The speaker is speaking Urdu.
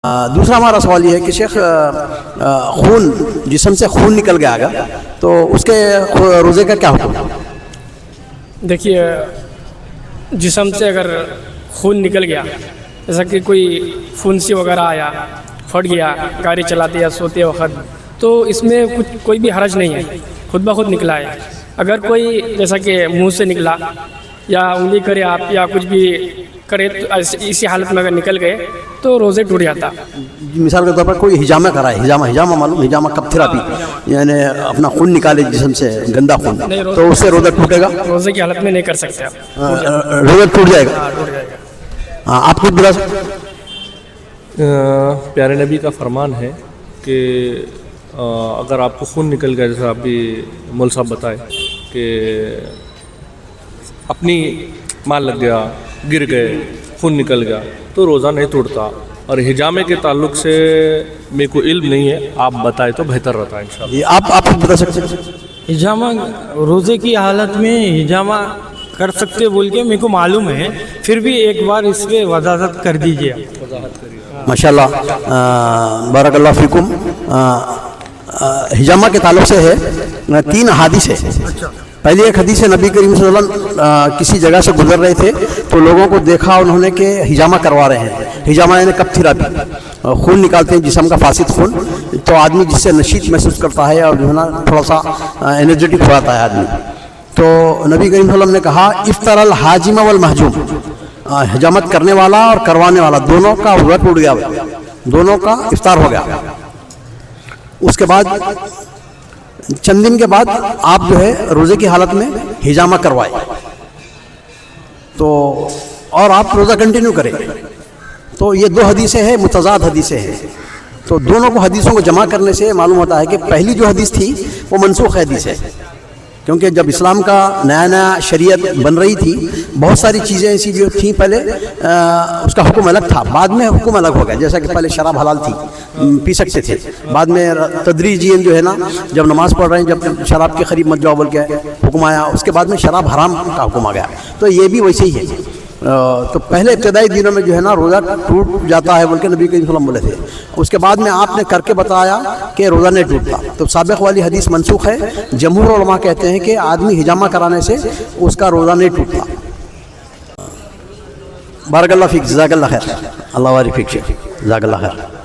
دوسرا ہمارا سوال یہ ہے کہ شیخ خون جسم سے خون نکل گیا اگر تو اس کے روزے کا کیا حکم ہے؟ دیکھیے جسم سے اگر خون نکل گیا جیسا کہ کوئی پھنسی وغیرہ آیا پھٹ گیا گاڑی چلاتے یا سوتے وقت تو اس میں کوئی بھی حرج نہیں ہے، خود بخود نکلا ہے۔ اگر کوئی جیسا کہ منہ سے نکلا یا انگلی کرے آپ یا کچھ بھی کرے تو اسی حالت میں اگر نکل گئے تو روزے ٹوٹ جاتا۔ مثال کے طور پر کوئی ہجامہ کرا ہے، ہجامہ معلوم، ہجامہ کب تھراپی یعنی اپنا خون نکالے جسم سے گندا خون، تو اس سے روزہ ٹوٹے گا؟ روزے کی حالت میں نہیں کر سکتے آپ، روزہ ٹوٹ جائے گا۔ ٹوٹ جائے گا۔ ہاں آپ کچھ بتا سکتے؟ پیارے نبی کا فرمان ہے کہ اگر آپ کو خون نکل گیا، جیسے آپ بھی مول صاحب بتائے کہ اپنی مال لگ گیا، گر گئے، خون نکل گیا تو روزہ نہیں ٹوٹتا۔ اور ہجامے کے تعلق سے میرے کو علم نہیں ہے، آپ بتائیں تو بہتر رہتا ہے انشاءاللہ۔ آپ کچھ بتا سکتے ہیں؟ ہجامہ روزے کی حالت میں ہجامہ کر سکتے بول کے میرے کو معلوم ہے، پھر بھی ایک بار اس پہ وضاحت کر دیجیے۔ ماشاءاللہ بارک اللہ فیکم۔ ہجامہ کے تعلق سے ہے 3 احادیث ہے۔ پہلی ایک حدیث ہے، نبی کریم صلی اللہ علیہ وسلم کسی جگہ سے گزر رہے تھے تو لوگوں کو دیکھا انہوں نے کہ ہجامہ کروا رہے ہیں۔ ہجامہ یعنی کب تھراپی، خون نکالتے ہیں جسم کا فاسد خون، تو آدمی جس سے نشیط محسوس کرتا ہے اور جو ہے نا تھوڑا سا انرجیٹک ہو جاتا ہے آدمی۔ تو نبی کریم صلی اللہ علیہ وسلم نے کہا افطر الحاجم والمحجوم، حجامت کرنے والا اور کروانے والا دونوں کا روزہ ٹوٹ گیا، دونوں کا افطار ہو گیا۔ اس کے بعد چند دن کے بعد آپ جو ہے روزے کی حالت میں ہجامہ کروائے تو اور آپ روزہ کنٹینیو کریں، تو یہ 2 حدیثیں ہیں، متضاد حدیثیں ہیں۔ تو دونوں کو حدیثوں کو جمع کرنے سے معلوم ہوتا ہے کہ پہلی جو حدیث تھی وہ منسوخ حدیث ہے، کیونکہ جب اسلام کا نیا شریعت بن رہی تھی بہت ساری چیزیں ایسی جو تھیں پہلے اس کا حکم الگ تھا، بعد میں حکم الگ ہو گیا۔ جیسا کہ پہلے شراب حلال تھی، پی سکتے تھے، بعد میں تدریجیاً جو ہے نا جب نماز پڑھ رہے ہیں جب شراب کی قریب مت جاؤ بول کے حکم آیا، اس کے بعد میں شراب حرام کا حکم آ گیا۔ تو یہ بھی ویسے ہی ہے۔ تو پہلے ابتدائی دنوں میں جو ہے نا روزہ ٹوٹ جاتا ہے بول کے نبی کریم صلی اللہ علیہ وسلم بولے تھے، اس کے بعد میں آپ نے کر کے بتایا کہ روزہ نہیں ٹوٹتا، تو سابق والی حدیث منسوخ ہے۔ جمہور علماء کہتے ہیں کہ آدمی ہجامہ کرانے سے اس کا روزہ نہیں ٹوٹتا۔ بارک اللہ فیک، جزاک اللہ خیر، اللہ بارک فیک شیخ، جزاک اللہ خیر۔